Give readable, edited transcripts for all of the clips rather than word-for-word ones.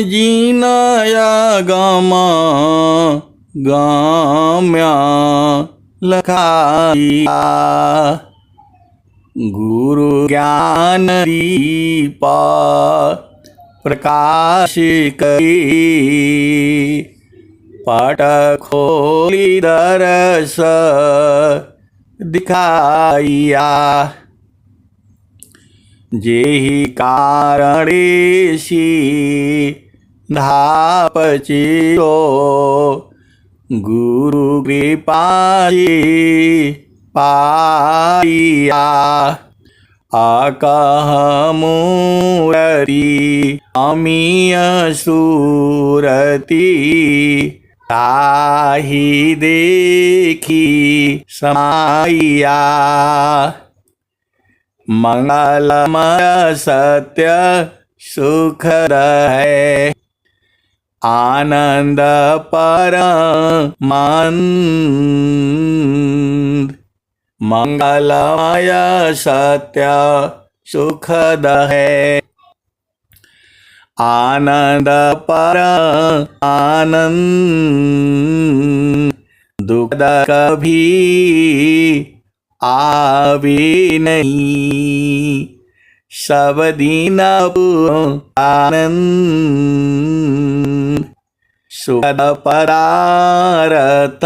जीनाया gamma गाम्या लखाया गुरु ज्ञान दीपा प्रकाश करी पट खोली दरस दिखाइया जेहि कारणेशी धापचियो गुरु कृपाशी पाइया आकह मूरति अमीय सूरति ताहि देखी समाइया मंगलमय सत्य सुखद है आनंद परमानंद मंगलमय सत्य सुखद है आनंद परमानंद दुखद कभी आवे नहीं सब दिन आनंद सुखद पदार्थ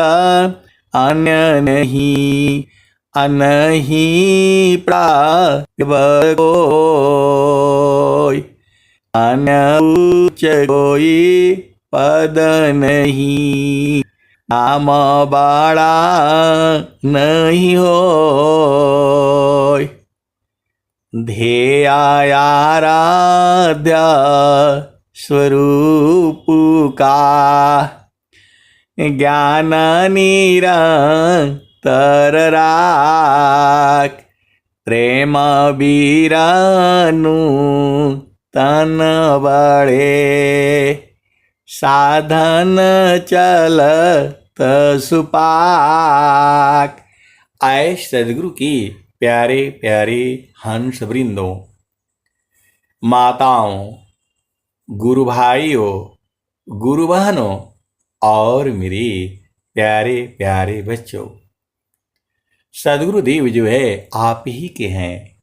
अन्य नहीं अनहीं प्राप्त कोई अन्य उच्च कोई पद नहीं नाम बाड़ा नहीं हो ध्येयाराध्य स्वरूप का ज्ञान निरंतर राख प्रेम बीरानु तन बड़े साधन चलत सुपाक। आए सदगुरु की प्यारे प्यारे हंस वृंदों, माताओं, गुरु भाइयों, गुरु बहनों और मेरे प्यारे प्यारे बच्चों, सदगुरुदेव जो है आप ही के हैं।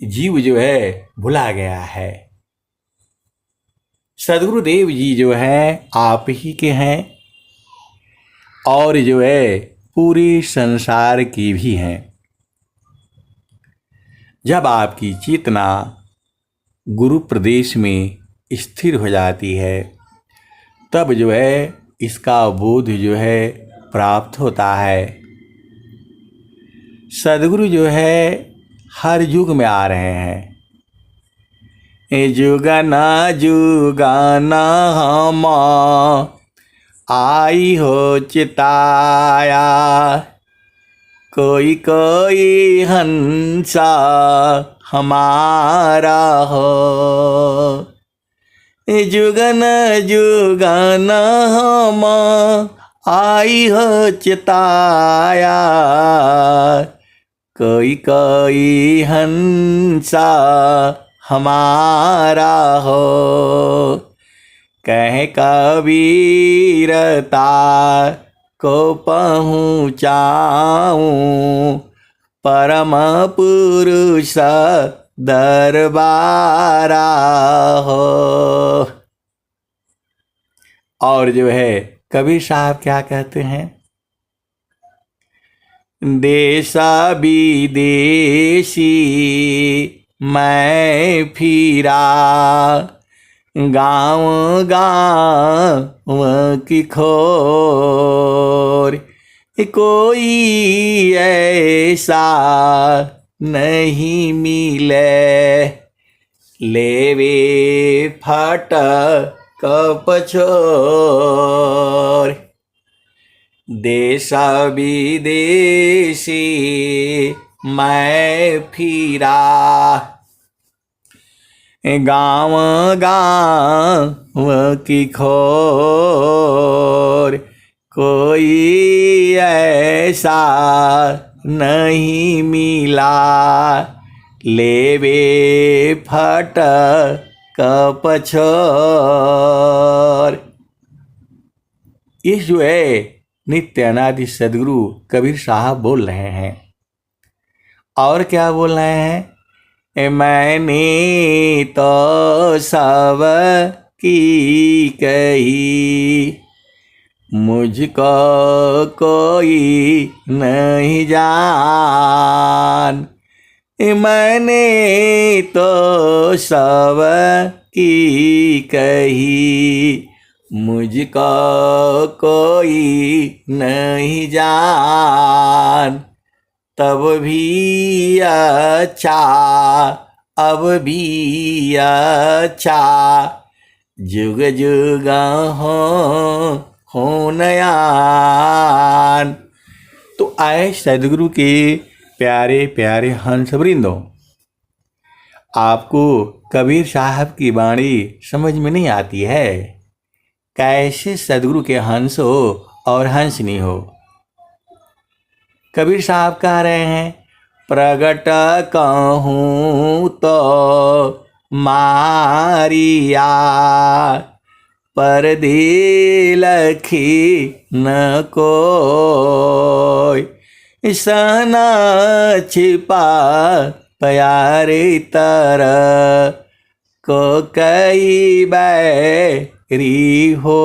जीव जो है भुला गया है। सदगुरुदेव जी जो है आप ही के हैं और जो है पूरे संसार की भी हैं। जब आपकी चेतना गुरु प्रदेश में स्थिर हो जाती है तब जो है इसका बोध जो है प्राप्त होता है। सदगुरु जो है हर युग में आ रहे हैं। जुगना जुगना हम आई हो चिताया कोई कोई हंसा हमारा हो। जुगन जुगन हम आई हो चिताया कोई कोई हंसा हमारा हो। कह कबीरता को पहुँचाऊँ परम पुरुष दरबारा हो। और जो है कबीर साहब क्या कहते हैं, देशा विदेशी मैं फिरा गाँव गाँव की खोर कोई ऐसा नहीं मिले लेवे फट कपछोर। देश विदेशी मैं फिरा गाँव गाँव की खोर कोई ऐसा नहीं मिला लेवे फट कपछोर। इस जो है नित्य अनादि सदगुरु कबीर साहब बोल रहे हैं। और क्या बोल रहे हैं? मैंने तो सब की कही, मुझको कोई नहीं जान। मैंने तो सब की कही, मुझको कोई नहीं जान। तब भी अच्छा, अब भी अच्छा, जुग जुग हो नयान। तो आए सदगुरु के प्यारे प्यारे हंस वृंदों, आपको कबीर साहब की वाणी समझ में नहीं आती है? कैसे सदगुरु के हंस हो और हंसनी हो। कबीर साहब कह रहे हैं, प्रगट कहूँ तो मारिया, पर लखी न कोई। सना छिपा प्यारे तरह को कई बैरी हो।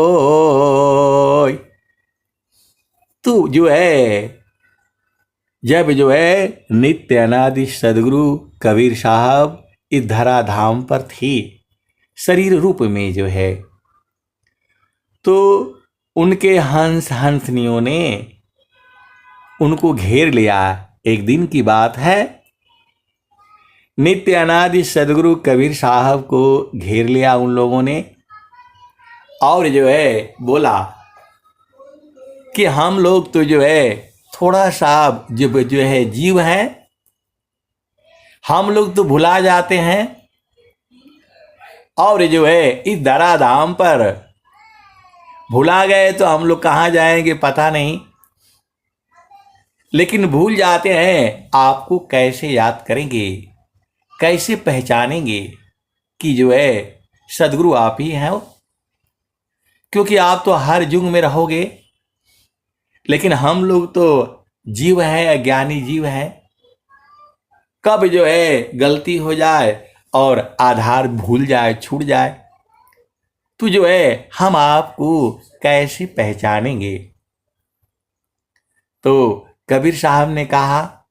तू जो है, जब जो है नित्य अनादि सदगुरु कबीर साहब इस धराधाम पर थी शरीर रूप में जो है, तो उनके हंस हंसनियों ने उनको घेर लिया। एक दिन की बात है, नित्य अनादि सदगुरु कबीर साहब को घेर लिया उन लोगों ने, और जो है बोला कि हम लोग तो जो है थोड़ा सा जो है जीव हैं, हम लोग तो भुला जाते हैं, और जो है इस धराधाम पर भुला गए तो हम लोग कहाँ जाएंगे पता नहीं, लेकिन भूल जाते हैं आपको कैसे याद करेंगे, कैसे पहचानेंगे कि जो है सदगुरु आप ही हैं। क्योंकि आप तो हर युग में रहोगे, लेकिन हम लोग तो जीव हैं, अज्ञानी जीव हैं। कब जो है गलती हो जाए और आधार भूल जाए, छूट जाए, तो जो है हम आपको कैसे पहचानेंगे। तो कबीर साहब ने कहा,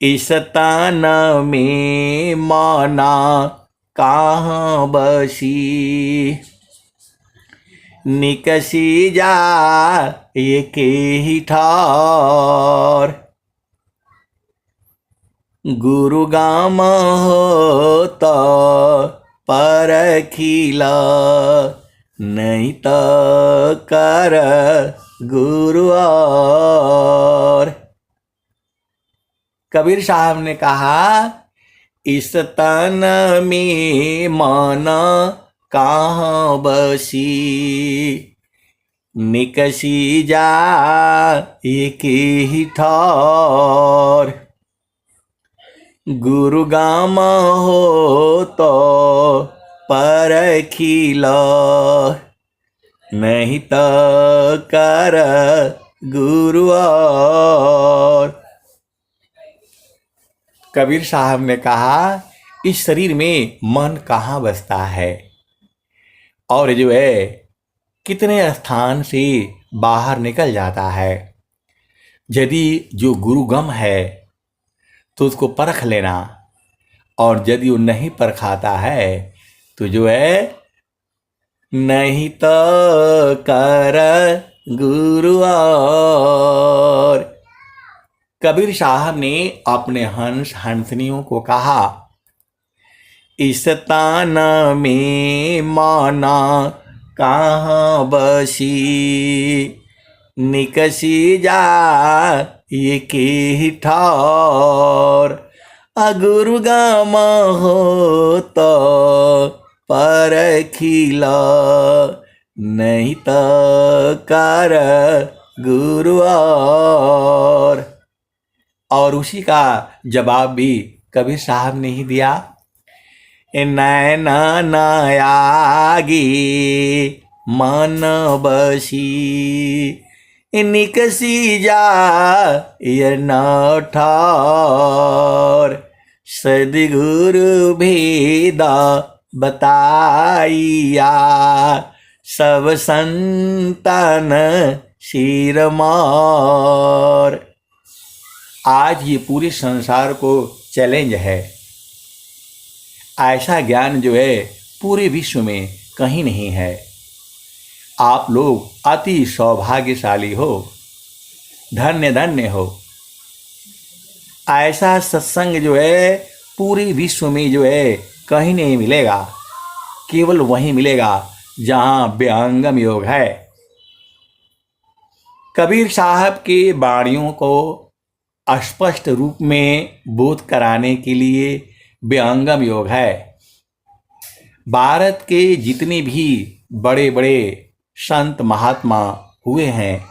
इस तन में माना कहाँ बसी, निकसी जा ये के ही ठार। गुरु गाम हो तो परखिला, नहीं तो कर गुरु और। कबीर साहब ने कहा, इस तन में मन कहाँ बसी, निकसी जा एक ही ठार। गुरु गाम हो तो परखिला, नहीं तो कर गुरु और। कबीर साहब ने कहा, इस शरीर में मन कहाँ बसता है, और जो है कितने स्थान से बाहर निकल जाता है। यदि जो गुरुगम है तो उसको परख लेना, और यदि वो नहीं परखाता है तो जो है नहीं तो कर गुरु और। कबीर साहब ने अपने हंस हंसनियों को कहा, इस तान में माना कहाँ बसी, निकसी जा ये के ही ठार। गुरु गाम हो तो परखिला, नहीं तो कर गुरु और। और उसी का जवाब भी कबीर साहब ने ही दिया। नैना नयागी मन बसी निकसी जा ये न ठार सदगुरु भेदा बताइया सब संतन शिरमार। आज ये पूरे संसार को चैलेंज है। ऐसा ज्ञान जो है पूरे विश्व में कहीं नहीं है। आप लोग अति सौभाग्यशाली हो, धन्य धन्य हो। ऐसा सत्संग जो है पूरे विश्व में जो है कहीं नहीं मिलेगा, केवल वहीं मिलेगा जहाँ व्यंगम योग है। कबीर साहब के वाणियों को स्पष्ट रूप में बोध कराने के लिए व्यंगम योग है। भारत के जितने भी बड़े बड़े संत महात्मा हुए हैं,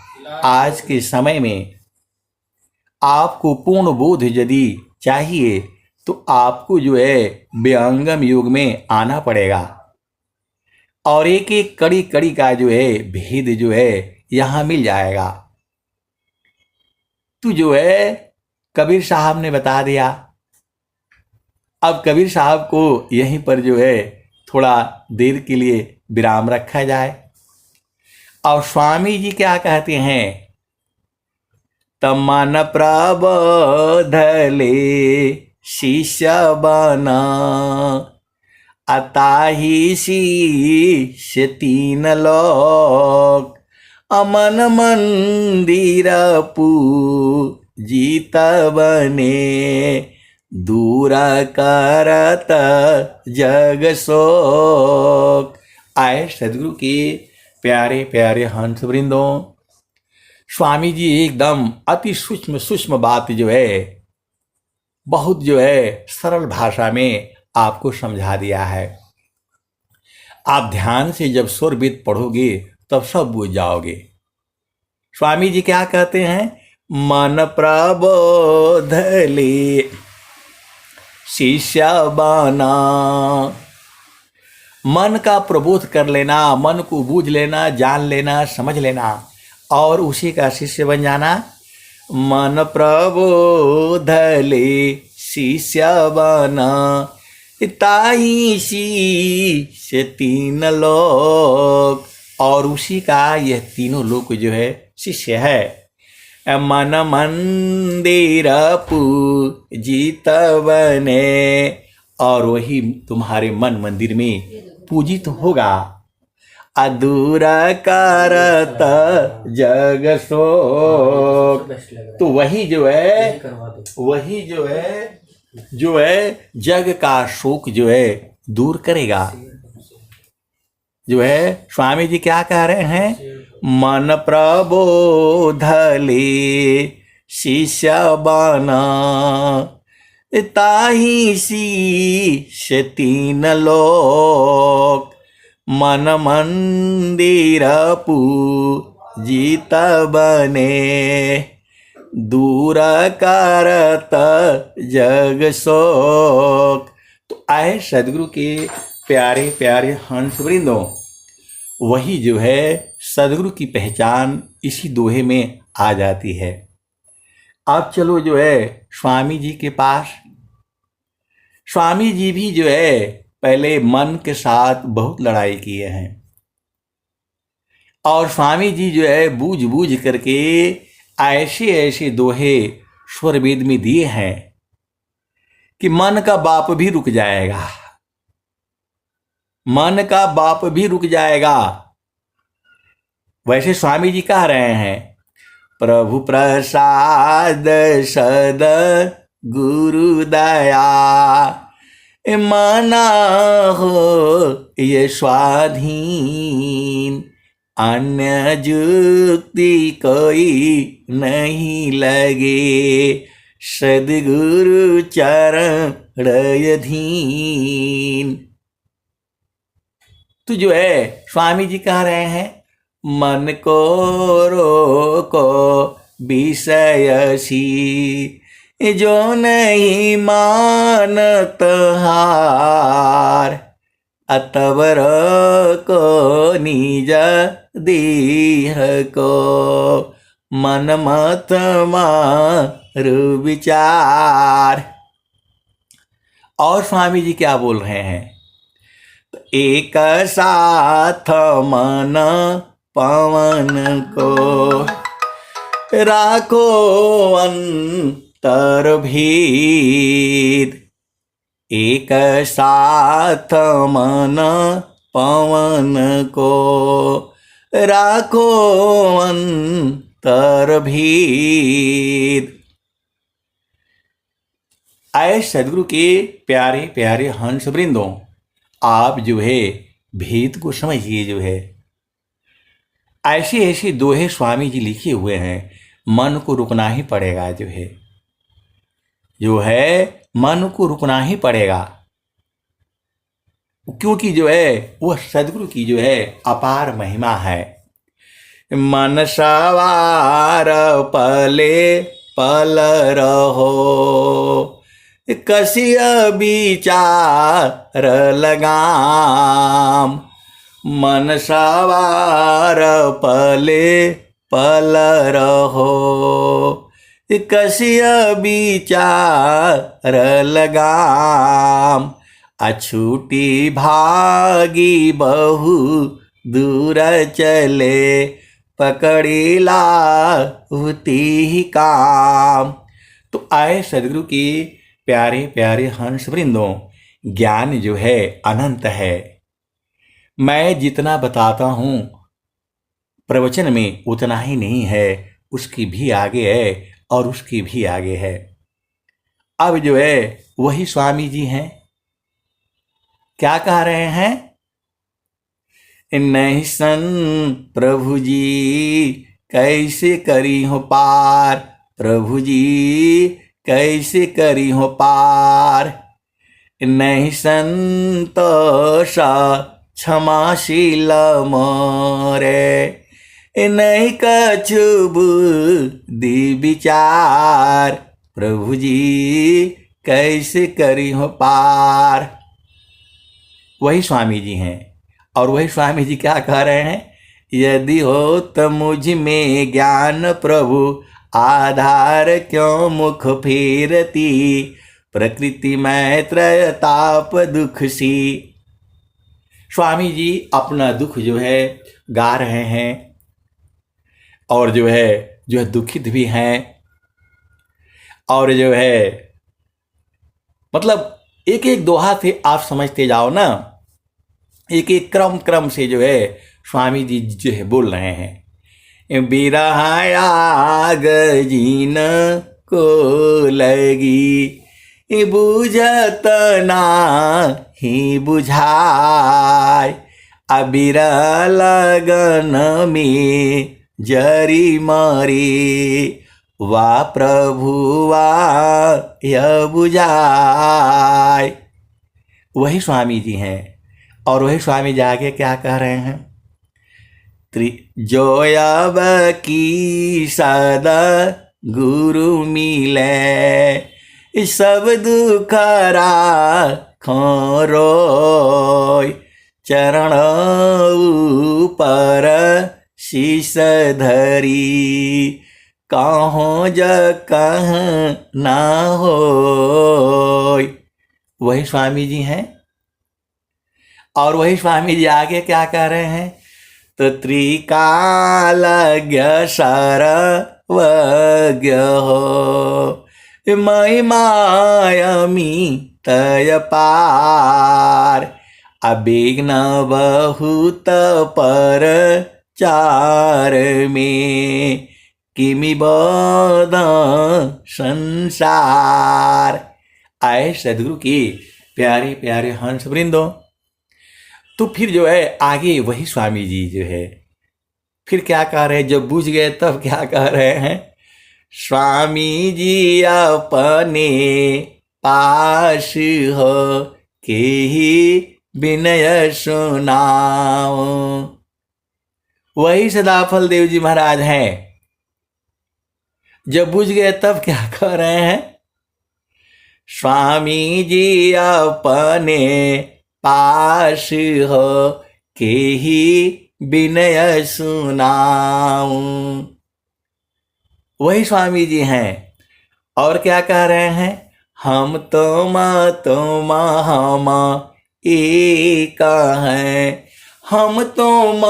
आज के समय में आपको पूर्ण बोध यदि चाहिए तो आपको जो है व्यंगम योग में आना पड़ेगा और एक एक कड़ी कड़ी का जो है भेद जो है यहाँ मिल जाएगा। तो जो है कबीर साहब ने बता दिया। अब कबीर साहब को यहीं पर जो है थोड़ा देर के लिए विराम रखा जाए। और स्वामी जी क्या कहते हैं, तमन प्रबोधले शिष्य बना अताही शिष्य तीन लोक अमन मंदिर पूजित बने दूर करत जग शोक। आए सदगुरु के प्यारे प्यारे हंस वृंदों, स्वामी जी एकदम अति सूक्ष्म सूक्ष्म बात जो है बहुत जो है सरल भाषा में आपको समझा दिया है। आप ध्यान से जब स्वरवेद पढ़ोगे तब सब बुझ जाओगे। स्वामी जी क्या कहते हैं, मन प्रबोधले शिष्य बना। मन का प्रबोध कर लेना, मन को बूझ लेना, जान लेना, समझ लेना और उसी का शिष्य बन जाना। मन प्रबोधले शिष्य बना ताही शिष्य तीन लोक। और उसी का यह तीनों लोक जो है शिष्य है। मन मंदिर पूजित बने, और वही तुम्हारे मन मंदिर में पूजित होगा। अधूरा करत जग शोक। तो वही जो है जग का शोक जो है दूर करेगा। जो है स्वामी जी क्या कह रहे हैं, मन प्रबोधले शिष्य बना ताही शिष्य तीन लोक मन मंदिर पूजित बने दूर करत जग शोक। तो आए सदगुरु के प्यारे प्यारे हंस वृंदों, वही जो है सदगुरु की पहचान इसी दोहे में आ जाती है। अब चलो जो है स्वामी जी के पास। स्वामी जी भी जो है पहले मन के साथ बहुत लड़ाई किए हैं और स्वामी जी जो है बूझ बूझ करके ऐसे ऐसे दोहे स्वरवेद में दिए हैं कि मन का बाप भी रुक जाएगा, मन का बाप भी रुक जाएगा। वैसे स्वामी जी कह रहे हैं, प्रभु प्रसाद सद गुरु दया माना हो ये स्वाधीन अन्य जुक्ति कोई नहीं लगे सदगुरु चरण अधीन। तो जो है स्वामी जी कह रहे हैं, मन को रोको विषयसी जो नहीं मानत हार, अतवर को निज दीह को मन मत मारु विचार। और स्वामी जी क्या बोल रहे हैं? एक साथ मन पवन को राखो अंतर भीर, एक साथ मन पवन को राखो अंतर भीर। आए सदगुरु के प्यारे प्यारे हंस वृंदों, आप जो है भेद को समझिए। जो है ऐसी ऐसी दोहे स्वामी जी लिखे हुए हैं, मन को रुकना ही पड़ेगा। जो है मन को रुकना ही पड़ेगा, क्योंकि जो है वह सदगुरु की जो है अपार महिमा है। मन सवार पले पल रहो, कसिय विचार लगाम। मन सवार पले पल रहो, कसिय विचार लगाम। अछूटी भागी बहु दूर चले, पकड़ीला उती ही काम। तो आए सदगुरु की प्यारे प्यारे हंस वृंदों, ज्ञान जो है अनंत है। मैं जितना बताता हूँ प्रवचन में उतना ही नहीं है, उसकी भी आगे है और उसकी भी आगे है। अब जो है वही स्वामी जी हैं, क्या कह रहे हैं? नहीं सन प्रभु जी कैसे करी हो पार, प्रभु जी कैसे करी हो पार। नहीं संतोष क्षमाशील मोरे, नहीं कछु बुद्धि विचार, प्रभु जी कैसे करी हो पार। वही स्वामी जी हैं, और वही स्वामी जी क्या कह रहे हैं? यदि हो तो मुझ में ज्ञान प्रभु, आधार क्यों मुख फेरती, प्रकृति में त्रय ताप दुख सी। स्वामी जी अपना दुख जो है गा रहे हैं, और जो है दुखित भी हैं, और जो है मतलब एक एक दोहा से आप समझते जाओ ना, एक एक क्रम से जो है स्वामी जी जो है बोल रहे हैं। बिरहा आग जीन को लगी, बुझत नाही बुझाय, अबीर लगन में जरी मरी, वा प्रभु वा यह बुझाय। वही स्वामी जी हैं, और वही स्वामी जी आगे क्या कह रहे हैं? जो अब की सदा गुरु मिले, सब दुखरा खोरोय, चरण ऊपर शीश धरी, कहो ज कह ना होय। वही स्वामी जी हैं, और वही स्वामी जी आगे क्या कह रहे हैं? तो त्रिकालज्ञ सर्वज्ञ हो, महिमायमी तय पार, अभिघ्न बहुत पर चार में, किमि बोध संसार। आए सदगुरु की प्यारे प्यारे हंस वृंदों, तो फिर जो है आगे वही स्वामी जी जो है फिर क्या कह रहे हैं? जब बुझ गए तब क्या कह रहे हैं? स्वामी जी अपने पास हो के ही विनय सुनाओ। वही सदाफल देव जी महाराज हैं। जब बुझ गए तब क्या कह रहे हैं? स्वामी जी अपने पास हो के ही विनय सुनाऊं। वही स्वामी जी हैं। और क्या कह रहे हैं? हम तुम हम एक हैं, हम तुम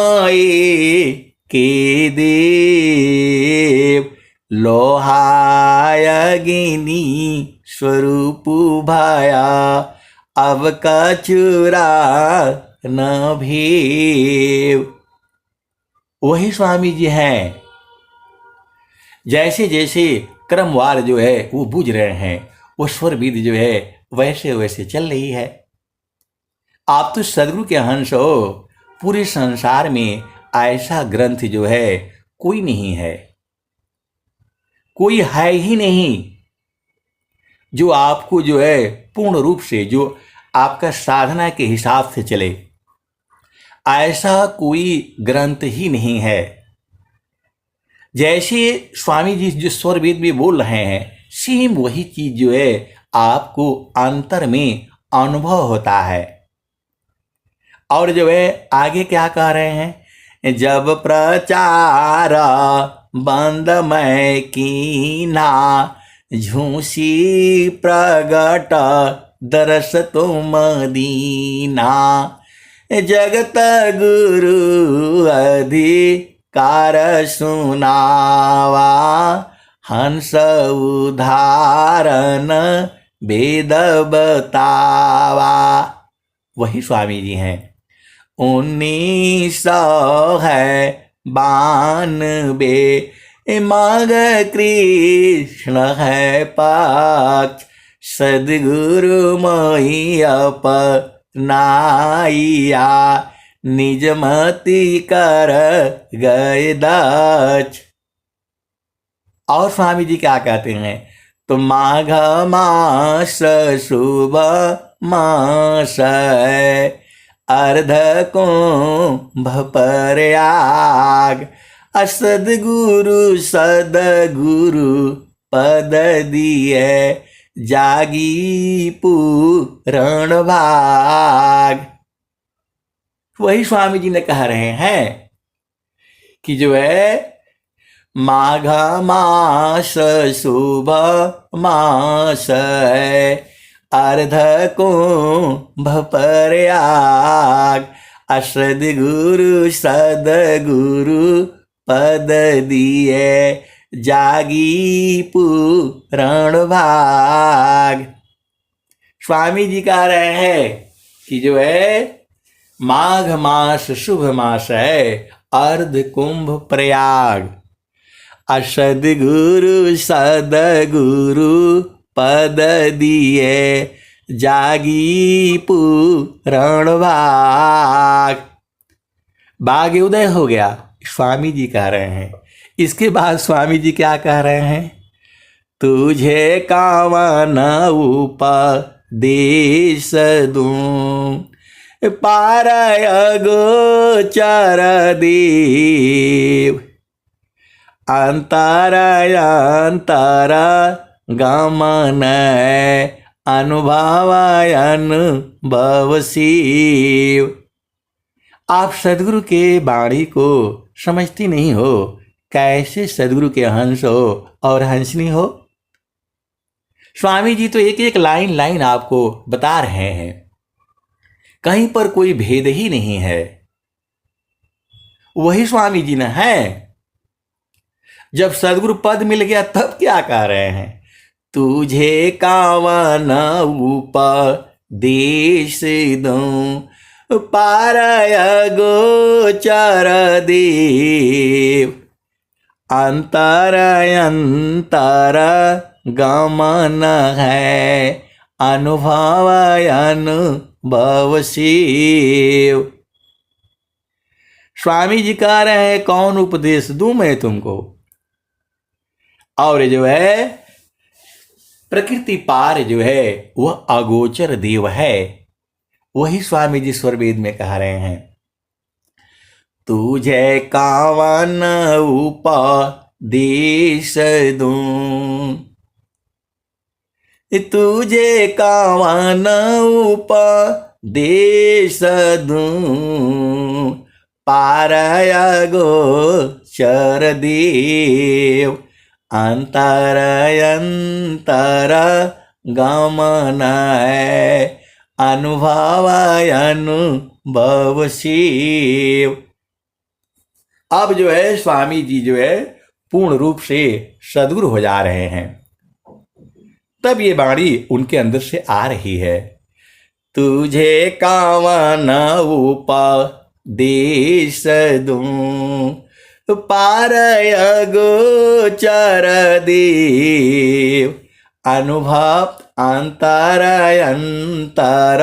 के देव, लोहाय अग्नि स्वरूप भाया, अब कचुरा न भेव। वही स्वामी जी हैं। जैसे जैसे क्रमवार जो है वो बूझ रहे हैं, वो स्वर विधि जो है वैसे वैसे चल रही है। आप तो सदगुरु के हंस हो। पूरे संसार में ऐसा ग्रंथ जो है कोई नहीं है, कोई है ही नहीं जो आपको जो है पूर्ण रूप से, जो आपका साधना के हिसाब से चले। ऐसा कोई ग्रंथ ही नहीं है। जैसे स्वामी जी जो स्वर वेद में बोल रहे हैं, सेम वही चीज जो है आपको अंतर में अनुभव होता है। और जो है आगे क्या कह रहे हैं? जब प्रचार बंद मैं कीना, झूसी प्रगट दरस तुम दीना, जगत गुरु अधिकार सुनावा, हंस उदाहरण वेद बतावा। वही स्वामी जी हैं। 1992 माघ कृष्ण है पक्ष, सदगुरु मोहि अपनाइया, निज मति कर गए दक्ष। और स्वामी जी क्या कहते हैं? तो माघ मास शुभ मास है, अर्ध कुंभ प्रयाग, असदगुरु सदगुरु पद दिए, जागी पूरण भाग। वही स्वामी जी ने कह रहे हैं कि जो है माघ मास शुभ मास है, अर्ध कुंभ प्रयाग, असदगुरु सदगुरु पद दिए, जागी पूरण भाग। स्वामी जी कह रहे हैं कि जो है माघ मास शुभ मास है, अर्ध कुंभ प्रयाग, असदगुरु सदगुरु पद दिए, जागी पूरण भाग। बाग उदय हो गया, स्वामी जी कह रहे हैं। इसके बाद स्वामी जी क्या कह रहे हैं? तुझे कावन उपदेश दूं, पारय गोचर देव, अंतर अंतर गमन अनुभवयन भवशिव। आप सदगुरु के वाणी को समझती नहीं हो, कैसे सदगुरु के हंस हो और हंसनी हो? स्वामी जी तो एक एक लाइन लाइन आपको बता रहे हैं, कहीं पर कोई भेद ही नहीं है। वही स्वामी जी ने है। जब सदगुरु पद मिल गया तब क्या कह रहे हैं? तुझे कावन उपदेश दूं, पारय गोचर देव, अंतर अंतर गमन है अनुभवयन भवशिव। स्वामी जी कह रहे हैं कौन उपदेश दूं मैं तुमको? और जो है प्रकृति पार जो है वह अगोचर देव है। वही स्वामी जी स्वरवेद में कह रहे हैं, तुझे कावन उपदेश दूं, तुझे कावन उपदेश दूं, पारय गोचर देव, अंतर अंतर गमन है, अनुभव अनुभव शिव। अब जो है स्वामी जी जो है पूर्ण रूप से सद्गुरु हो जा रहे हैं। तब ये वाणी उनके अंदर से आ रही है, तुझे कावन उपदेश दूं, पारय गोचर देव, अनुभव अंतर अंतर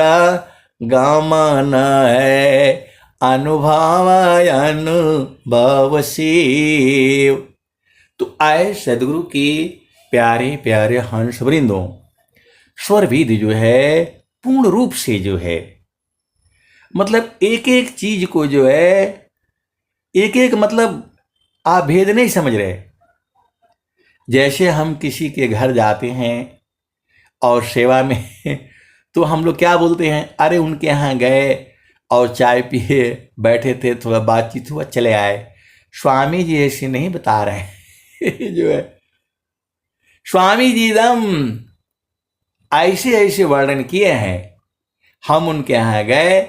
गमन है, अनुभव अनुभव शिव। तो आए सदगुरु के प्यारे प्यारे हंस वृंदों, स्वरविद जो है पूर्ण रूप से जो है मतलब एक एक चीज को जो है एक एक मतलब आप भेद नहीं समझ रहे। जैसे हम किसी के घर जाते हैं और सेवा में तो हम लोग क्या बोलते हैं, अरे उनके यहाँ गए और चाय पिए, बैठे थे, थोड़ा बातचीत हुआ, चले आए। स्वामी जी ऐसे नहीं बता रहे जो है स्वामी जी एकदम ऐसे ऐसे वर्णन किए हैं। हम उनके यहाँ गए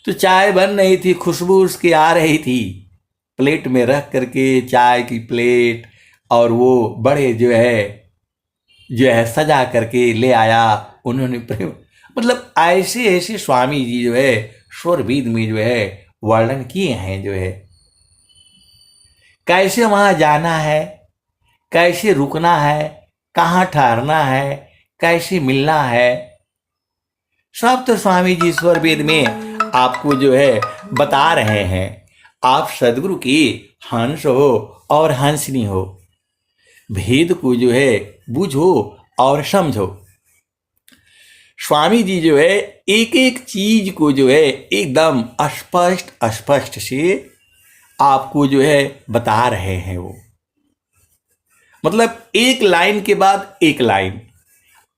तो चाय बन रही थी, खुशबू उसकी आ रही थी, प्लेट में रख करके चाय की प्लेट, और वो बड़े जो है सजा करके ले आया उन्होंने प्रेम। मतलब ऐसे ऐसे स्वामी जी जो है स्वरवेद में जो है वर्णन किए हैं, जो है कैसे वहां जाना है, कैसे रुकना है, कहाँ ठहरना है, कैसे मिलना है, सब तो स्वामी जी स्वरवेद में आपको जो है बता रहे हैं। आप सदगुरु की हंस हो और हंसनी हो, भेद को जो है बूझो और समझो। स्वामी जी जो है एक एक चीज को जो है एकदम स्पष्ट स्पष्ट से आपको जो है बता रहे हैं। वो मतलब एक लाइन के बाद एक लाइन,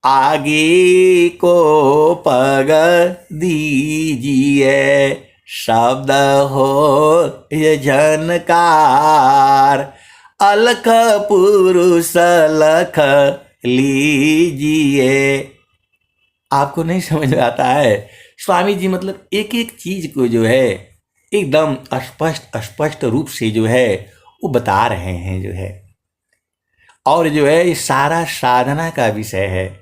आगे को पग दीजिए, शब्द हो ये झनकार, अलख पुरुष लख लीजिए। आपको नहीं समझ में आता है? स्वामी जी मतलब एक एक चीज को जो है एकदम स्पष्ट स्पष्ट रूप से जो है वो बता रहे हैं, जो है। और जो है ये सारा साधना का विषय है।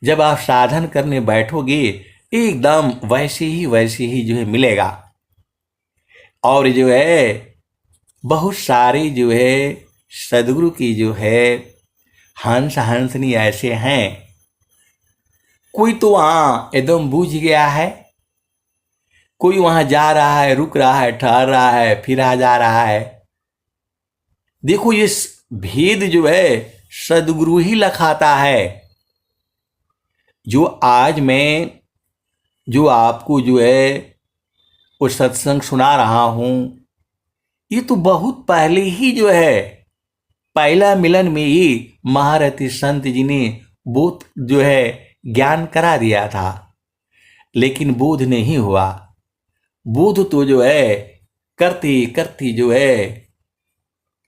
जब आप साधन करने बैठोगे एकदम वैसे ही जो है मिलेगा। और जो है बहुत सारे जो है सदगुरु की जो है हंस हंसनी ऐसे हैं, कोई तो वहाँ एकदम बूझ गया है, कोई वहाँ जा रहा है, रुक रहा है, ठहर रहा है, फिर आ जा रहा है। देखो ये भेद जो है सदगुरु ही लखाता है। जो आज मैं जो आपको जो है वो सत्संग सुना रहा हूँ, ये तो बहुत पहले ही जो है पहला मिलन में ही महारथी संत जी ने बोध जो है ज्ञान करा दिया था, लेकिन बोध नहीं हुआ। बोध तो जो है करती करती जो है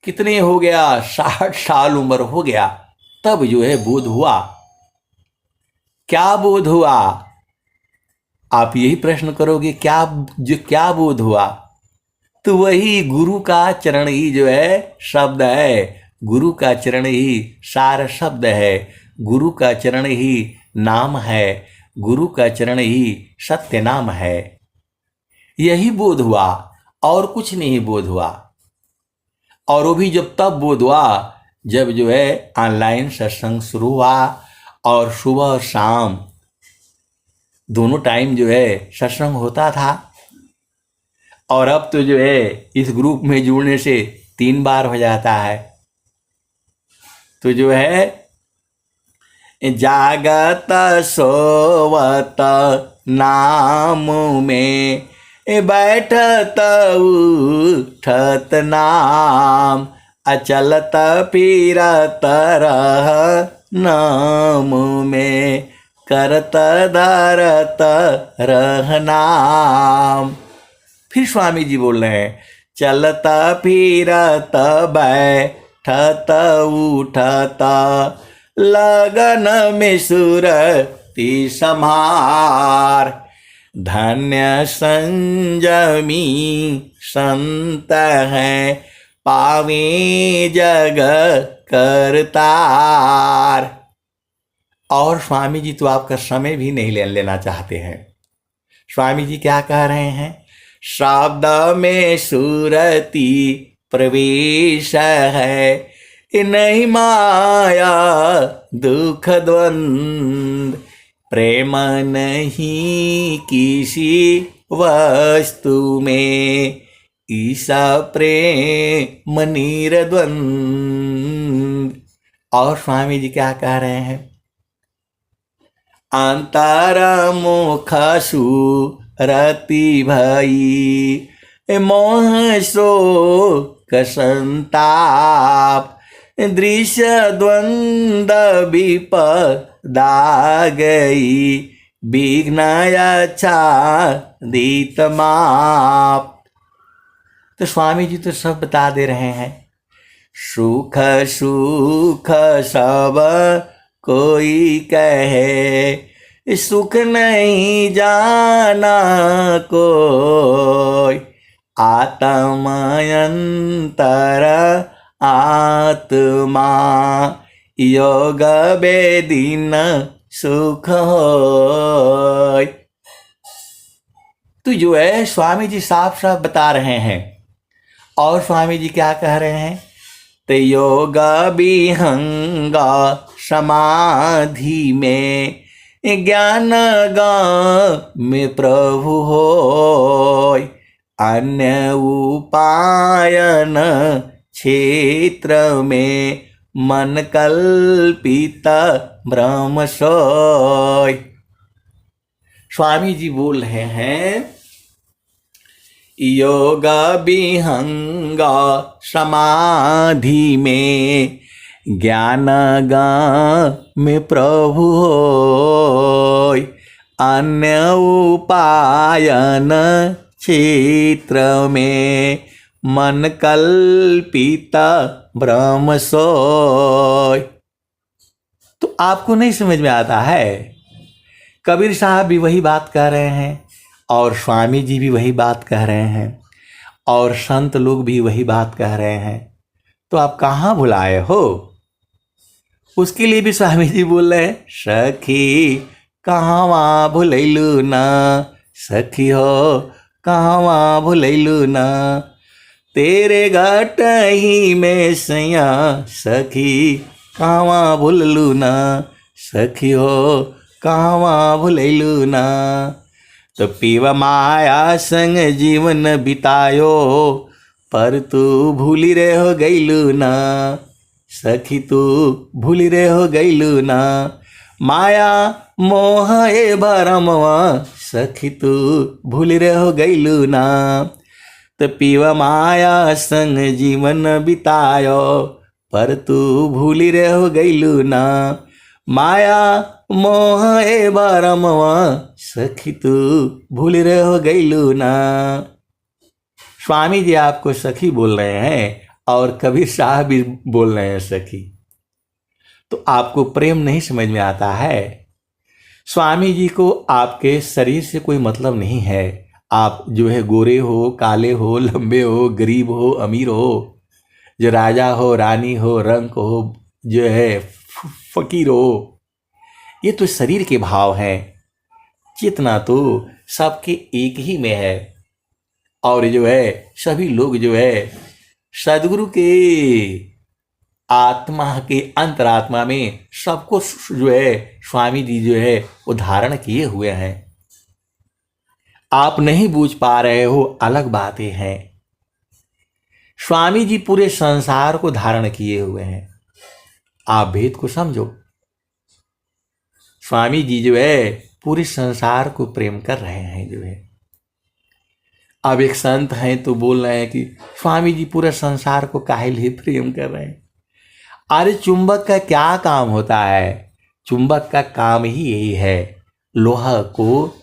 कितने हो गया, 60 साल उम्र हो गया, तब जो है बोध हुआ। क्या बोध हुआ? आप यही प्रश्न करोगे, क्या बोध हुआ? तो वही गुरु का चरण ही जो है शब्द है, गुरु का चरण ही सार शब्द है, गुरु का चरण ही नाम है, गुरु का चरण ही सत्य नाम है। यही बोध हुआ और कुछ नहीं बोध हुआ। और वो भी जब तब बोध हुआ जब जो है ऑनलाइन सत्संग शुरू हुआ, और सुबह और शाम दोनों टाइम जो है सत्संग होता था। और अब तो जो है इस ग्रुप में जुड़ने से 3 बार हो जाता है। तो जो है जागत सोवत नाम में, बैठत उठत नाम, अचलत फिरत रह नाम में करत धरत रहनाम। फिर स्वामी जी बोल रहे हैं, चलता फिरत बैठत उठत लगन में सुरति समार। धन्य संजमी संत हैं पावे जग करतार। और स्वामी जी तो आपका समय भी नहीं लेना चाहते हैं। स्वामी जी क्या कह रहे हैं, शब्द में सुरति प्रवेश है, नहीं माया दुख द्वंद। प्रेम नहीं किसी वस्तु में, ईसा प्रेम निरद्वंद। और स्वामी जी क्या कह रहे हैं, अंतर मुख सुरति भई, मोह शोक संताप। दृश्य द्वंद विपदा गई, विघ्न आच्छादित माप। तो स्वामी जी तो सब बता दे रहे हैं, सुख सुख सब कोई कहे, सुख नहीं जाना कोई। आत्मयंतर आत्मा, योग बेदीन सुख होय। तो जो है स्वामी जी साफ साफ बता रहे हैं। और स्वामी जी क्या कह रहे हैं, ते योग विहंगा समाधि में, ज्ञान में प्रभु होय। अन्य उपायन क्षेत्र में, मन कल्पित भ्रम सोय। स्वामी जी बोल रहे हैं, योग विहंगा समाधि में, ज्ञान में प्रभु होय। अन्य उपायन क्षेत्र में, मन कल्पित भ्रम सोय। तो आपको नहीं समझ में आता है, कबीर साहब भी वही बात कह रहे हैं और स्वामी जी भी वही बात कह रहे हैं और संत लोग भी वही बात कह रहे हैं। तो आप कहाँ भुलाए हो? उसके लिए भी स्वामी जी बोल रहे हैं, सखी कहाँ भुलैलू ना, सखी हो कहाँ भुलैलू ना। तेरे घट ही में सैया, सखी कहाँ भूललू ना, सखी हो कहाँ भुलैलू ना। तो पीवा माया संग जीवन बितायो, पर तू भूली रे हो गईलू ना, सखी तू भूली रे हो गईलू ना। माया मोह ए भरमवा, सखी तू भूली रे हो गईलू ना। तो पीवा माया संग जीवन बितायो, पर तू भूली रे हो गईलू ना। माया मोह ए भरमवा, सखी तू भूल रहे हो गईलू ना। स्वामी जी आपको सखी बोल रहे हैं और कबीर साहब भी बोल रहे हैं सखी। तो आपको प्रेम नहीं समझ में आता है। स्वामी जी को आपके शरीर से कोई मतलब नहीं है। आप जो है गोरे हो, काले हो, लंबे हो, गरीब हो, अमीर हो, जो राजा हो, रानी हो, रंक हो, जो है फकीर हो, ये तो शरीर के भाव हैं। चेतना तो सबके एक ही में है। और जो है सभी लोग जो है सदगुरु के आत्मा के अंतरात्मा में सबको जो है स्वामी जी जो है वो धारण किए हुए हैं। आप नहीं बूझ पा रहे हो, अलग बातें हैं। स्वामी जी पूरे संसार को धारण किए हुए हैं। आप भेद को समझो। स्वामी जी जो है पूरे संसार को प्रेम कर रहे हैं जो है। अब एक संत हैं तो बोल रहे हैं कि स्वामी जी पूरे संसार को काहे लिए प्रेम कर रहे हैं। अरे चुंबक का क्या काम होता है? चुंबक का काम ही यही है, लोहा को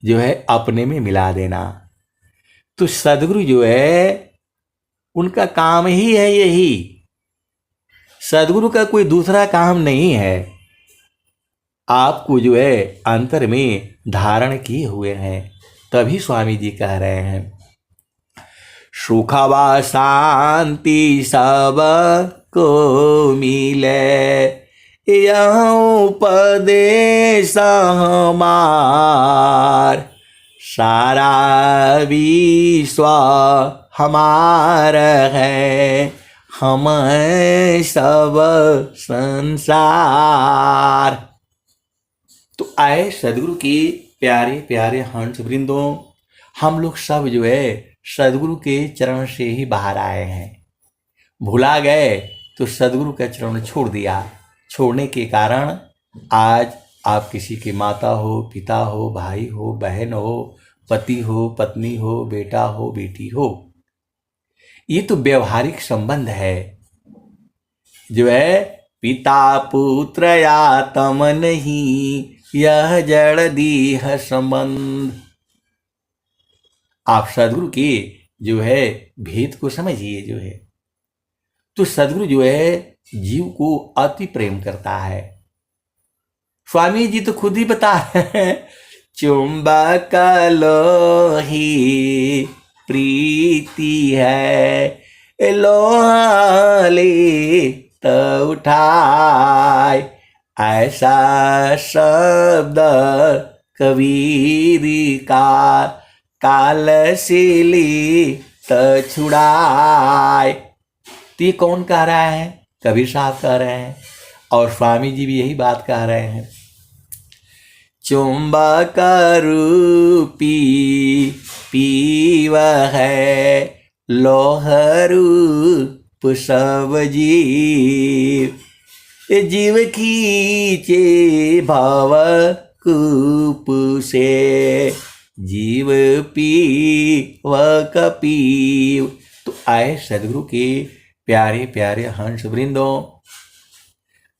जो है अपने में मिला देना। तो सदगुरु जो है उनका काम ही है यही। सदगुरु का कोई दूसरा काम नहीं है। आपको जो है अंतर में धारण किए हुए हैं। तभी स्वामी जी कह रहे हैं, सुख व शांति सब को मिले, यह उपदेश हमार, सारा विश्व हमार है, हम हैं सब संसार। तो आए सदगुरु के प्यारे प्यारे हंस वृंदों, हम लोग सब जो है सदगुरु के चरण से ही बाहर आए हैं। भुला गए तो सदगुरु का चरण छोड़ दिया। छोड़ने के कारण आज आप किसी के माता हो, पिता हो, भाई हो, बहन हो, पति हो, पत्नी हो, बेटा हो, बेटी हो, ये तो व्यवहारिक संबंध है। जो है पिता पुत्र आत्म नहीं, यह जड़ दीह संबंध। आप सदगुरु के जो है भेद को समझिए। जो है तो सदगुरु जो है जीव को अति प्रेम करता है। स्वामी जी तो खुद ही बता रहे हैं, चुंबक लोही प्रीति है, लोहा ले तो उठाए, ऐसा शब्द कबीर का, काल से ले तो छुड़ाए। तो ये कौन कह रहा है? कबीर साहब कह रहे हैं, और स्वामी जी भी यही बात कह रहे हैं। चुंबक रूपी पीव है, लोह रूप सब जीव, जीव खींचे भव कूप से, जीव पीव कपीव। तो आए सदगुरु के प्यारे प्यारे हंस वृंदों,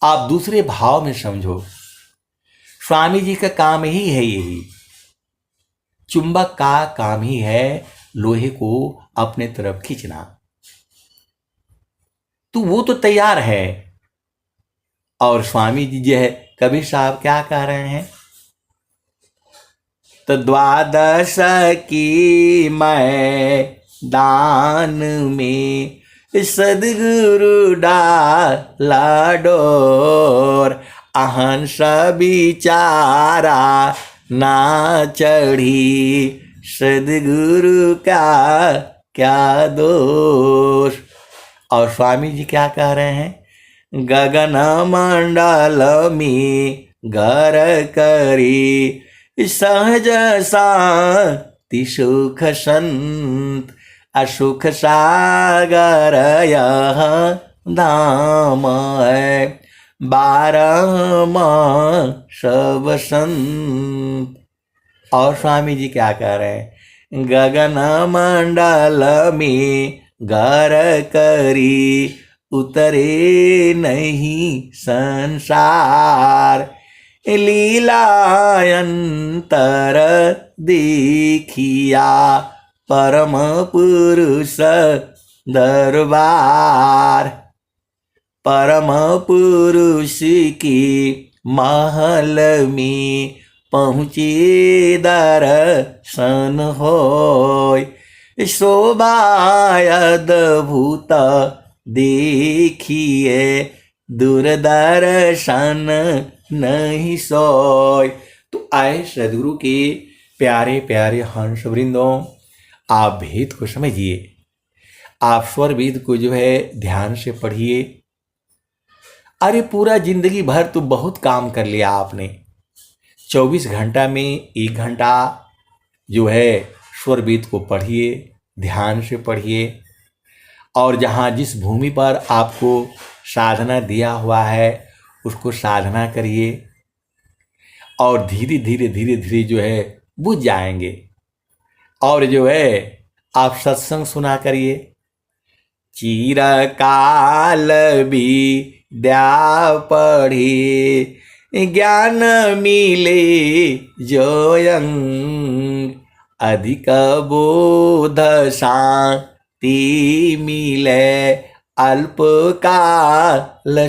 आप दूसरे भाव में समझो। स्वामी जी का काम ही है यही। चुंबक का काम ही है लोहे को अपने तरफ खींचना। तो वो तो तैयार है। और स्वामी जी जो है कबीर साहब क्या कह रहे हैं? तो द्वादश की मैं दान में, सदगुरु डाला डोर, अहंस बिचारा ना चढ़ी, सदगुरु का क्या दोष। और स्वामी जी क्या कह रहे हैं? गगन मंडल में घर करी, सहज शांति सुख संत, असुख सागर यह धाम है, 12 सब संत। और स्वामी जी क्या कह रहे हैं? गगन मंडल में घर करी, उतरे नहीं संसार, लीलायंतर देखिया, परम पुरुष दरबार, परम पुरुष की महल में पहुँचे दर्शन होय, शोभायद्भुत देखिए, दूरदर्शन नहीं सोय। तो आए सदगुरु के प्यारे प्यारे हंस वृंदों, आप भेद को समझिए। आप स्वर वेद को जो है ध्यान से पढ़िए। अरे पूरा जिंदगी भर तो बहुत काम कर लिया आपने। 24 घंटा में 1 घंटा जो है स्वर वेद को पढ़िए, ध्यान से पढ़िए। और जहाँ जिस भूमि पर आपको साधना दिया हुआ है उसको साधना करिए, और धीरे धीरे धीरे धीरे जो है बुझ जाएंगे। और जो है आप सत्संग सुना करिए। चिरकाल विद्या पढ़ी ज्ञान मिले जोयं अधिक बोध शांति मिले अल्पकाल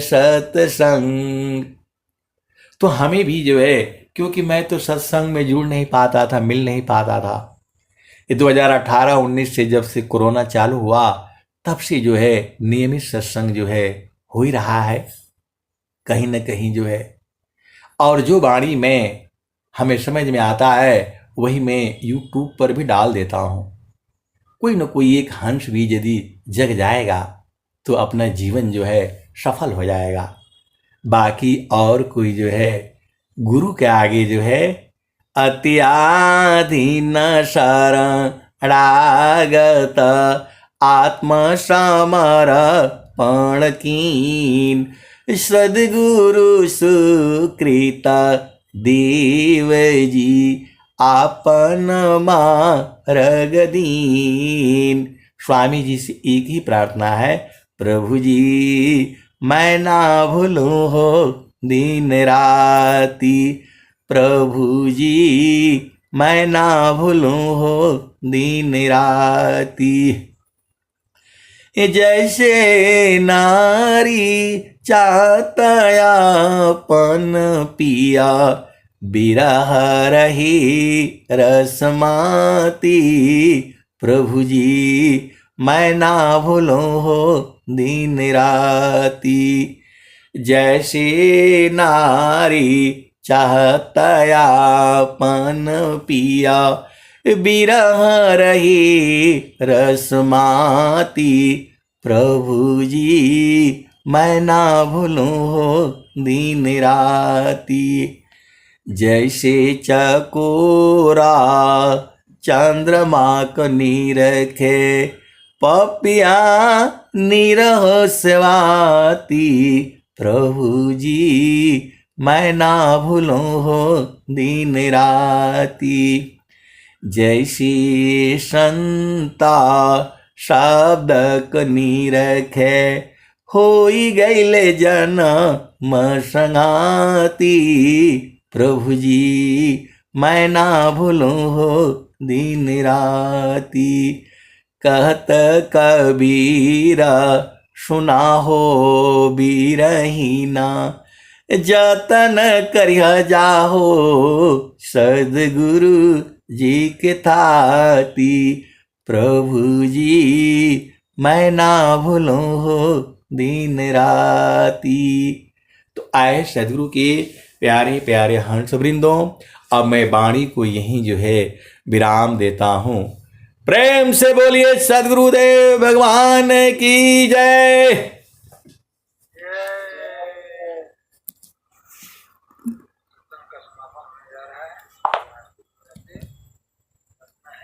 सत्संग। तो हमें भी जो है, क्योंकि मैं तो सत्संग में जुड़ नहीं पाता था, मिल नहीं पाता था। ये 2018-19 से जब से कोरोना चालू हुआ तब से जो है नियमित सत्संग जो है हो ही रहा है कहीं न कहीं जो है। और जो वाणी में हमें समझ में आता है वही मैं यूट्यूब पर भी डाल देता हूँ। कोई न कोई एक हंस भी यदि जग जाएगा तो अपना जीवन जो है सफल हो जाएगा। बाकी और कोई जो है गुरु के आगे जो है अत्याधीन शरणागत आत्मसमर्पण कीन सद्गुरु सुकृत देव जी आपन मार्ग दीन। स्वामी जी से एक ही प्रार्थना है, प्रभु जी मैं ना भूलूं हो दिन राती, प्रभु जी मैं ना भूलूं हो दिन राती। जैसे नारी चाहतयापन पिया बिरह रही रसमाती, प्रभु जी मैं ना भूलूं हो दिन राती। जैसे नारी चाहतयापन पिया बिरह रही रसमाती, प्रभु जी मैं ना भूलूं हो दिन राती। जैसे चकोरा चंद्रमा को निरखे पपिया निरह सेवाती, प्रभु जी मैं ना भूलूं हो दिन राती। जैसी संता शब्द को निरखे होई गईले जन्म संगाती, प्रभु जी मैं ना भूलूं हो दिन राती। कहत कबीरा सुना हो बीरहीना, जतन करिया जाहो सद्गुरु जी के थाती, प्रभु जी मैं ना भूलूं हो दिन राती। तो आए सद्गुरु के प्यारे प्यारे हंस वृंदों, अब मैं वाणी को यहीं जो है विराम देता हूँ। प्रेम से बोलिए सद्गुरुदेव भगवान की जय।